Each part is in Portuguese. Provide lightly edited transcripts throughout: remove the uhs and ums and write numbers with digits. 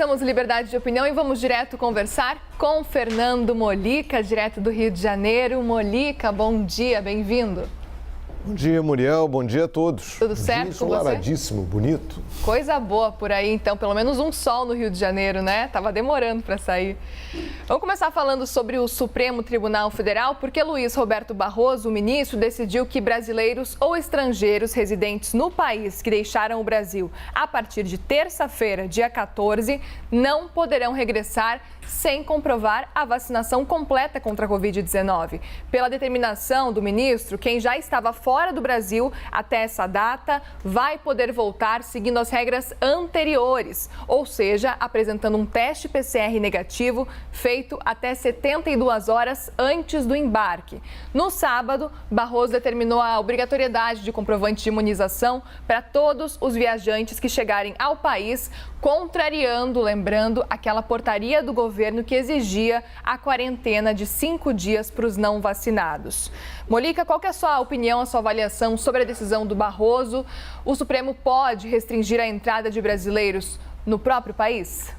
começamos Liberdade de Opinião e vamos direto conversar com Fernando Molica, direto do Rio de Janeiro. Molica, bom dia, bem-vindo. Bom dia, Muriel. Bom dia a todos. Tudo certo com você? Ensoladíssimo, bonito. Coisa boa por aí, então. Pelo menos um sol no Rio de Janeiro, né? Tava demorando para sair. Vamos começar falando sobre o Supremo Tribunal Federal, porque Luiz Roberto Barroso, o ministro, decidiu que brasileiros ou estrangeiros residentes no país que deixaram o Brasil a partir de terça-feira, dia 14, não poderão regressar sem comprovar a vacinação completa contra a Covid-19. Pela determinação do ministro, quem já estava fora do Brasil até essa data vai poder voltar seguindo as regras anteriores, ou seja, apresentando um teste PCR negativo feito até 72 horas antes do embarque. No sábado, Barroso determinou a obrigatoriedade de comprovante de imunização para todos os viajantes que chegarem ao país, lembrando, aquela portaria do governo que exigia a quarentena de 5 dias para os não vacinados. Molica, qual que é a sua opinião, a sua avaliação sobre a decisão do Barroso? O Supremo pode restringir a entrada de brasileiros no próprio país?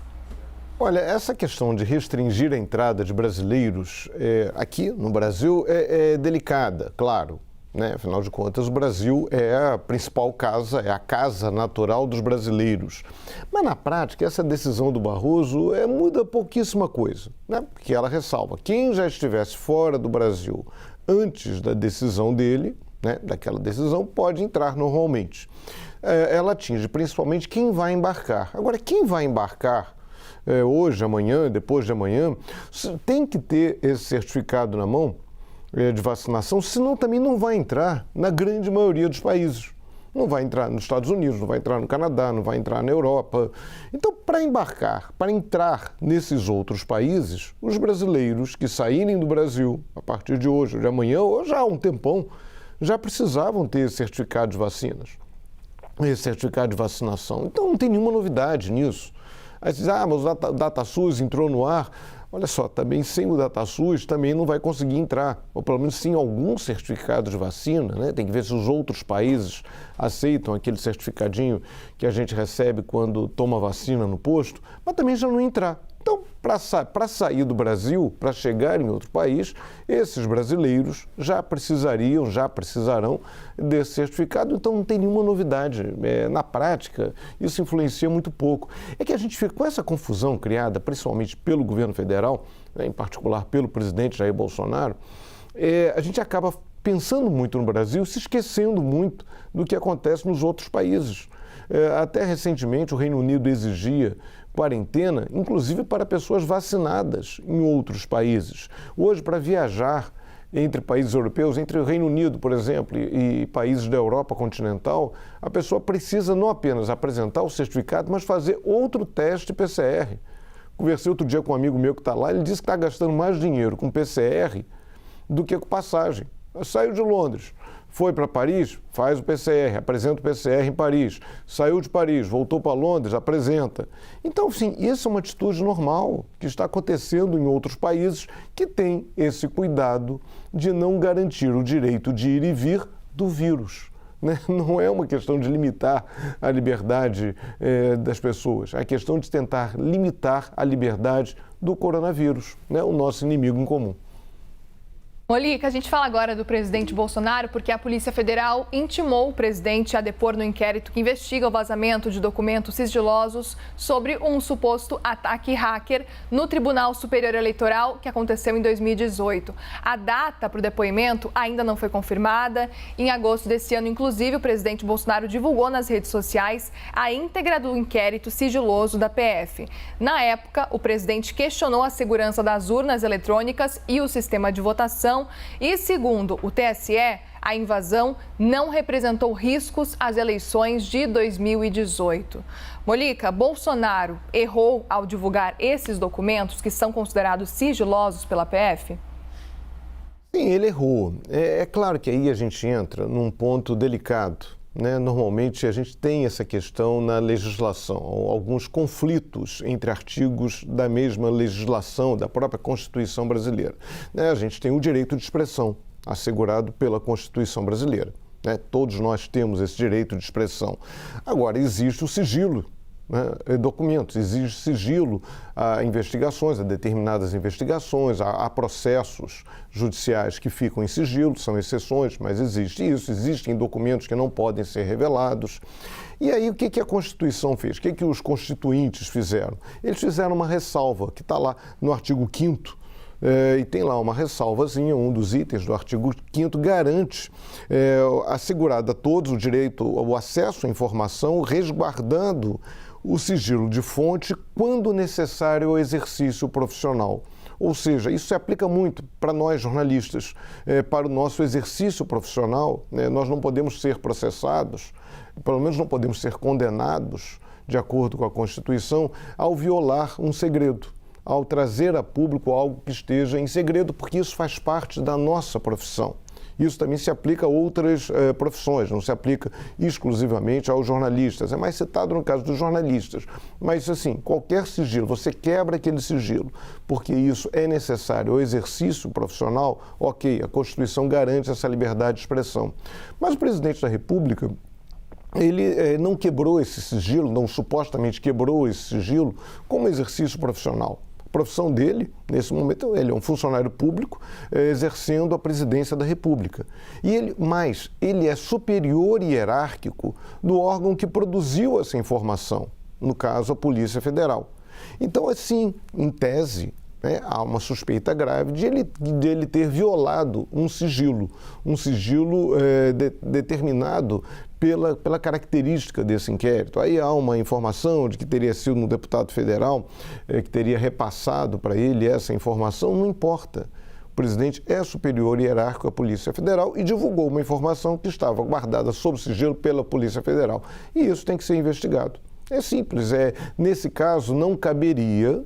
Olha, essa questão de restringir a entrada de brasileiros aqui no Brasil é delicada, claro. Né? Afinal de contas, o Brasil é a principal casa, é a casa natural dos brasileiros. Mas, na prática, essa decisão do Barroso muda pouquíssima coisa, né? Porque ela ressalva, quem já estivesse fora do Brasil antes da decisão dele, né, daquela decisão, pode entrar normalmente. Ela atinge principalmente quem vai embarcar. Agora, quem vai embarcar hoje, amanhã, depois de amanhã, tem que ter esse certificado na mão de vacinação, senão também não vai entrar na grande maioria dos países. Não vai entrar nos Estados Unidos, não vai entrar no Canadá, não vai entrar na Europa. Então, para embarcar, para entrar nesses outros países, os brasileiros que saírem do Brasil a partir de hoje, ou de amanhã, ou já há um tempão, já precisavam ter esse certificado de vacinas, esse certificado de vacinação. Então, não tem nenhuma novidade nisso. Aí você diz, mas o DataSUS entrou no ar. Olha só, também sem o DataSUS também não vai conseguir entrar, ou pelo menos sem algum certificado de vacina, né? Tem que ver se os outros países aceitam aquele certificadinho que a gente recebe quando toma vacina no posto, mas também já não entrar. Então, para sair do Brasil, para chegar em outro país, esses brasileiros já precisarão desse certificado, então não tem nenhuma novidade. Na prática, isso influencia muito pouco. É que a gente fica com essa confusão criada, principalmente pelo governo federal, né, em particular pelo presidente Jair Bolsonaro, a gente acaba pensando muito no Brasil, se esquecendo muito do que acontece nos outros países. Até recentemente, o Reino Unido exigia quarentena, inclusive para pessoas vacinadas em outros países. Hoje, para viajar entre países europeus, entre o Reino Unido, por exemplo, e países da Europa continental, a pessoa precisa não apenas apresentar o certificado, mas fazer outro teste PCR. Conversei outro dia com um amigo meu que está lá, ele disse que está gastando mais dinheiro com PCR do que com passagem. Saiu de Londres, foi para Paris, faz o PCR, apresenta o PCR em Paris. Saiu de Paris, voltou para Londres, apresenta. Então, sim, isso é uma atitude normal que está acontecendo em outros países que têm esse cuidado de não garantir o direito de ir e vir do vírus. Né? Não é uma questão de limitar a liberdade das pessoas, é a questão de tentar limitar a liberdade do coronavírus, né? O nosso inimigo em comum. Molica, a gente fala agora do presidente Bolsonaro porque a Polícia Federal intimou o presidente a depor no inquérito que investiga o vazamento de documentos sigilosos sobre um suposto ataque hacker no Tribunal Superior Eleitoral que aconteceu em 2018. A data para o depoimento ainda não foi confirmada. Em agosto desse ano, inclusive, o presidente Bolsonaro divulgou nas redes sociais a íntegra do inquérito sigiloso da PF. Na época, o presidente questionou a segurança das urnas eletrônicas e o sistema de votação. E, segundo o TSE, a invasão não representou riscos às eleições de 2018. Molica, Bolsonaro errou ao divulgar esses documentos que são considerados sigilosos pela PF? Sim, ele errou. É claro que aí a gente entra num ponto delicado, né? Normalmente a gente tem essa questão na legislação, alguns conflitos entre artigos da mesma legislação, da própria Constituição brasileira. Né? A gente tem o direito de expressão assegurado pela Constituição brasileira. Né? Todos nós temos esse direito de expressão. Agora, existe o sigilo, né, documentos, exige sigilo a investigações, a determinadas investigações, a processos judiciais que ficam em sigilo, são exceções, mas existe isso, existem documentos que não podem ser revelados. E aí o que a Constituição fez? O que os constituintes fizeram? Eles fizeram uma ressalva, que está lá no artigo 5º, e tem lá uma ressalvazinha, um dos itens do artigo 5º garante assegurado a todos o direito ao acesso à informação, resguardando o sigilo de fonte quando necessário ao exercício profissional. Ou seja, isso se aplica muito para nós jornalistas, para o nosso exercício profissional. Nós não podemos ser processados, pelo menos não podemos ser condenados, de acordo com a Constituição, ao violar um segredo, ao trazer a público algo que esteja em segredo, porque isso faz parte da nossa profissão. Isso também se aplica a outras profissões, não se aplica exclusivamente aos jornalistas. É mais citado no caso dos jornalistas. Mas, assim, qualquer sigilo, você quebra aquele sigilo, porque isso é necessário ao exercício profissional, ok, a Constituição garante essa liberdade de expressão. Mas o presidente da República, ele não quebrou esse sigilo, não supostamente quebrou esse sigilo como exercício profissional. A profissão dele, nesse momento, ele é um funcionário público exercendo a presidência da República. Mas ele é superior hierárquico do órgão que produziu essa informação, no caso, a Polícia Federal. Então, assim, em tese, há uma suspeita grave de ele ter violado um sigilo determinado pela característica desse inquérito. Aí há uma informação de que teria sido um deputado federal que teria repassado para ele essa informação, não importa. O presidente é superior hierárquico à Polícia Federal e divulgou uma informação que estava guardada sob sigilo pela Polícia Federal. E isso tem que ser investigado. É simples, nesse caso não caberia.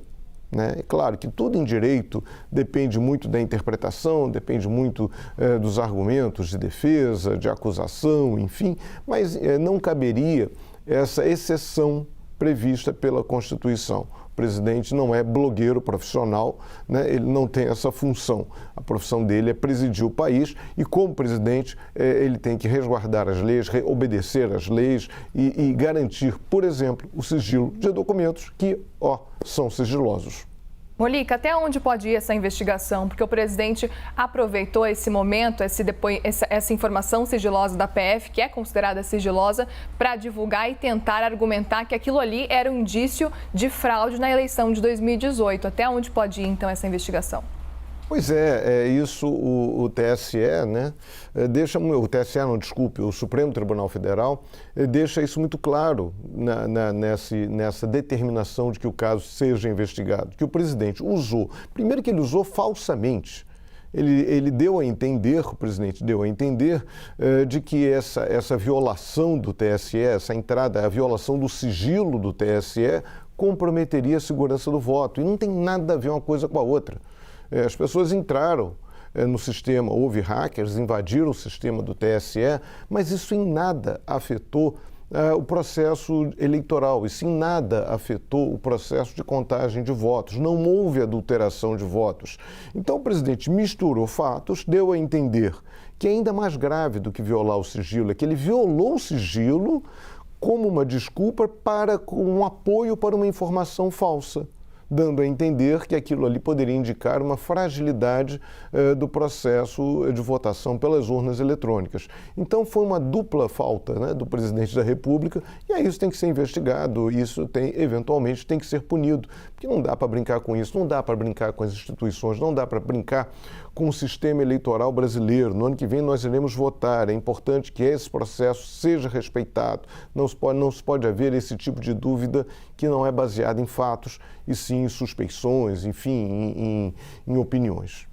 É claro que tudo em direito depende muito da interpretação, depende muito dos argumentos de defesa, de acusação, enfim, mas não caberia essa exceção prevista pela Constituição. O presidente não é blogueiro profissional, ele não tem essa função. A profissão dele é presidir o país e, como presidente, ele tem que resguardar as leis, obedecer às leis e garantir, por exemplo, o sigilo de documentos que, são sigilosos. Molica, até onde pode ir essa investigação? Porque o presidente aproveitou esse momento, essa informação sigilosa da PF, que é considerada sigilosa, para divulgar e tentar argumentar que aquilo ali era um indício de fraude na eleição de 2018. Até onde pode ir, então, essa investigação? Pois isso o TSE, o Supremo Tribunal Federal, deixa isso muito claro nessa determinação de que o caso seja investigado, que o presidente usou, primeiro que ele usou falsamente. Ele deu a entender, o presidente deu a entender de que essa violação do TSE, essa entrada, a violação do sigilo do TSE, comprometeria a segurança do voto. E não tem nada a ver uma coisa com a outra. As pessoas entraram no sistema, houve hackers, invadiram o sistema do TSE, mas isso em nada afetou o processo eleitoral, isso em nada afetou o processo de contagem de votos, não houve adulteração de votos. Então o presidente misturou fatos, deu a entender que é ainda mais grave do que violar o sigilo, é que ele violou o sigilo como uma desculpa para um apoio para uma informação falsa, dando a entender que aquilo ali poderia indicar uma fragilidade do processo de votação pelas urnas eletrônicas. Então foi uma dupla falta do presidente da República e aí isso tem que ser investigado, isso eventualmente tem que ser punido, porque não dá para brincar com isso, não dá para brincar com as instituições, não dá para brincar com o sistema eleitoral brasileiro. No ano que vem nós iremos votar, é importante que esse processo seja respeitado, não se pode haver esse tipo de dúvida que não é baseada em fatos e sim em suspeições, enfim, em opiniões.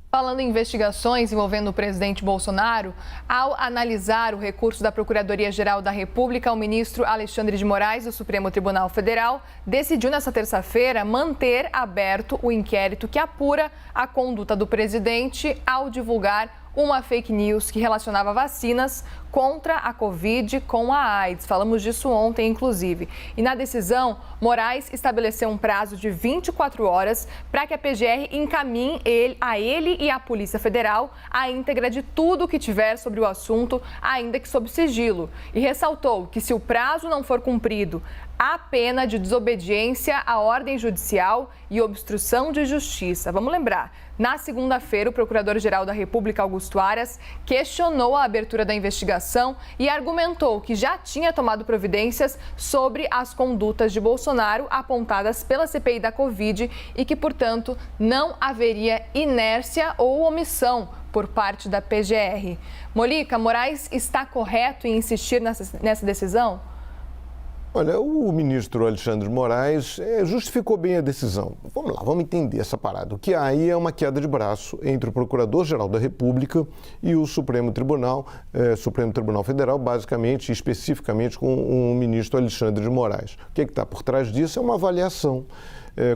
Falando em investigações envolvendo o presidente Bolsonaro, ao analisar o recurso da Procuradoria-Geral da República, o ministro Alexandre de Moraes, do Supremo Tribunal Federal, decidiu nesta terça-feira manter aberto o inquérito que apura a conduta do presidente ao divulgar uma fake news que relacionava vacinas contra a Covid com a AIDS. Falamos disso ontem, inclusive. E na decisão, Moraes estabeleceu um prazo de 24 horas para que a PGR encaminhe a ele e à Polícia Federal a íntegra de tudo o que tiver sobre o assunto, ainda que sob sigilo. E ressaltou que se o prazo não for cumprido, a pena de desobediência à ordem judicial e obstrução de justiça. Vamos lembrar, na segunda-feira, o Procurador-Geral da República, Augusto Aras, questionou a abertura da investigação e argumentou que já tinha tomado providências sobre as condutas de Bolsonaro apontadas pela CPI da Covid e que, portanto, não haveria inércia ou omissão por parte da PGR. Molica, Moraes está correto em insistir nessa decisão? Olha, o ministro Alexandre de Moraes justificou bem a decisão. Vamos lá, vamos entender essa parada. O que há aí é uma queda de braço entre o Procurador-Geral da República e o Supremo Tribunal Federal, basicamente, especificamente com o ministro Alexandre de Moraes. O que está por trás disso é uma avaliação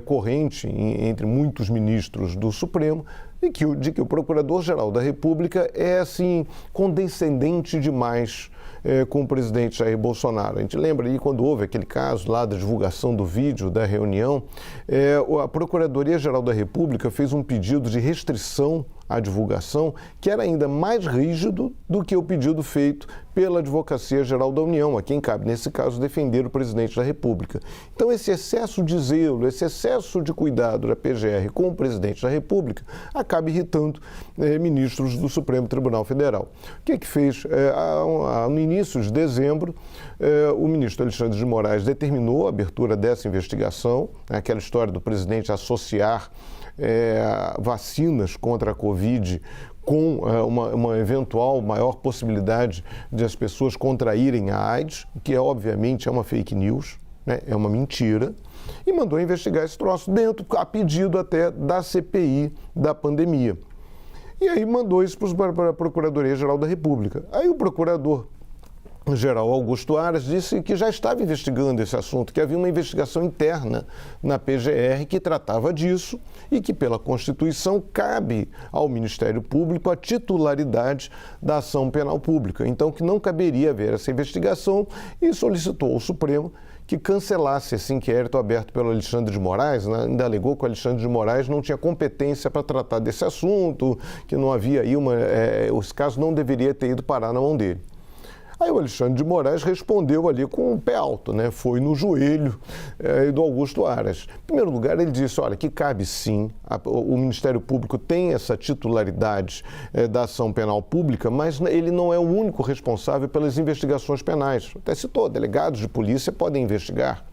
corrente entre muitos ministros do Supremo de que o Procurador-Geral da República é, assim, condescendente demais com o presidente Jair Bolsonaro. A gente lembra aí quando houve aquele caso lá da divulgação do vídeo da reunião, a Procuradoria-Geral da República fez um pedido de restrição à divulgação que era ainda mais rígido do que o pedido feito pela Advocacia Geral da União, a quem cabe, nesse caso, defender o presidente da República. Então, esse excesso de zelo, esse excesso de cuidado da PGR com o presidente da República acaba irritando ministros do Supremo Tribunal Federal. O que fez? No início de dezembro, o ministro Alexandre de Moraes determinou a abertura dessa investigação, aquela história do presidente associar vacinas contra a Covid com uma eventual maior possibilidade de as pessoas contraírem a AIDS, que obviamente é uma fake news, né? É uma mentira, e mandou investigar esse troço a pedido até da CPI da pandemia. E aí mandou isso para a Procuradoria-Geral da República. Aí o Procurador-Geral Augusto Aras disse que já estava investigando esse assunto, que havia uma investigação interna na PGR que tratava disso e que, pela Constituição, cabe ao Ministério Público a titularidade da ação penal pública. Então, que não caberia haver essa investigação e solicitou ao Supremo que cancelasse esse inquérito aberto pelo Alexandre de Moraes, né? Ainda alegou que o Alexandre de Moraes não tinha competência para tratar desse assunto, que não havia aí os casos não deveria ter ido parar na mão dele. Aí o Alexandre de Moraes respondeu ali com o pé alto, né? Foi no joelho do Augusto Aras. Em primeiro lugar, ele disse, olha, que cabe sim, o Ministério Público tem essa titularidade da ação penal pública, mas ele não é o único responsável pelas investigações penais. Até citou, delegados de polícia podem investigar.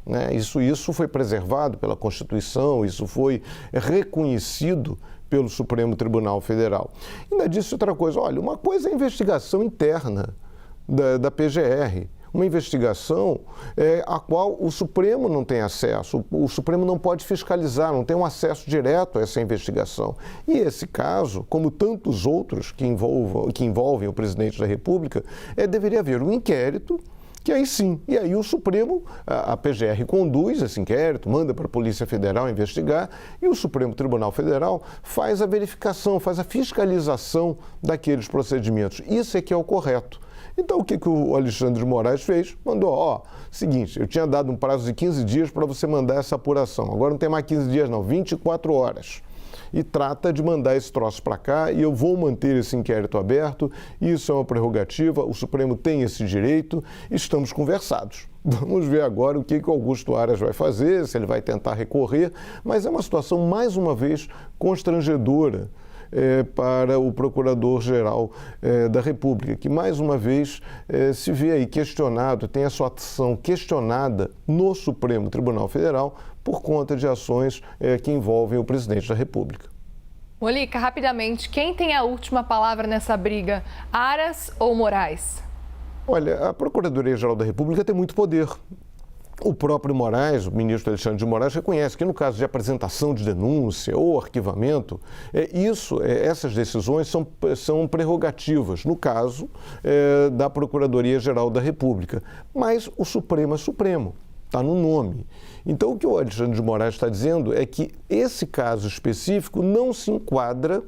Né? Isso foi preservado pela Constituição, isso foi reconhecido pelo Supremo Tribunal Federal. Ainda disse outra coisa, olha, uma coisa é a investigação interna da PGR, uma investigação a qual o Supremo não tem acesso, o Supremo não pode fiscalizar, não tem um acesso direto a essa investigação. E esse caso, como tantos outros que envolvem o presidente da República, deveria haver um inquérito, que aí sim, e aí o Supremo, a PGR conduz esse inquérito, manda para a Polícia Federal investigar e o Supremo Tribunal Federal faz a verificação, faz a fiscalização daqueles procedimentos. Isso é que é o correto. Então, o que o Alexandre de Moraes fez? Mandou, seguinte, eu tinha dado um prazo de 15 dias para você mandar essa apuração. Agora não tem mais 15 dias não, 24 horas. E trata de mandar esse troço para cá e eu vou manter esse inquérito aberto. Isso é uma prerrogativa, o Supremo tem esse direito, estamos conversados. Vamos ver agora o que o Augusto Aras vai fazer, se ele vai tentar recorrer, mas é uma situação, mais uma vez, constrangedora para o Procurador-Geral da República, que mais uma vez se vê aí questionado, tem a sua ação questionada no Supremo Tribunal Federal por conta de ações que envolvem o presidente da República. Molica, rapidamente, quem tem a última palavra nessa briga, Aras ou Moraes? Olha, a Procuradoria-Geral da República tem muito poder. O próprio Moraes, o ministro Alexandre de Moraes, reconhece que no caso de apresentação de denúncia ou arquivamento, essas decisões são prerrogativas, no caso da Procuradoria-Geral da República. Mas o Supremo é Supremo, está no nome. Então, o que o Alexandre de Moraes está dizendo é que esse caso específico não se enquadra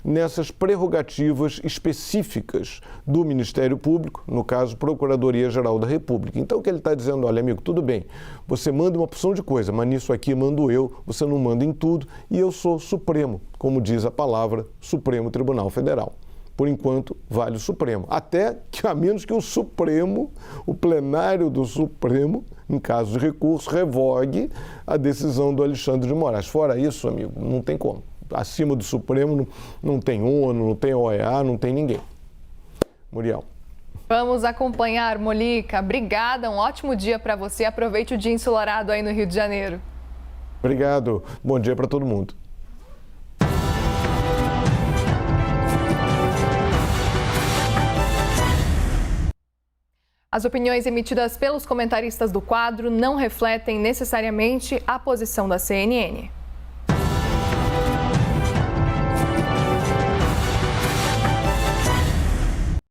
nessas prerrogativas específicas do Ministério Público, no caso, Procuradoria-Geral da República. Então, o que ele está dizendo, olha, amigo, tudo bem, você manda uma porção de coisa, mas nisso aqui mando eu, você não manda em tudo, e eu sou Supremo, como diz a palavra Supremo Tribunal Federal. por enquanto, vale o Supremo. Até que, a menos que o Supremo, o plenário do Supremo, em caso de recurso, revogue a decisão do Alexandre de Moraes. Fora isso, amigo, não tem como. Acima do Supremo não tem ONU, não tem OEA, não tem ninguém. Muriel. Vamos acompanhar, Molica. Obrigada, um ótimo dia para você. Aproveite o dia ensolarado aí no Rio de Janeiro. Obrigado. Bom dia para todo mundo. As opiniões emitidas pelos comentaristas do quadro não refletem necessariamente a posição da CNN.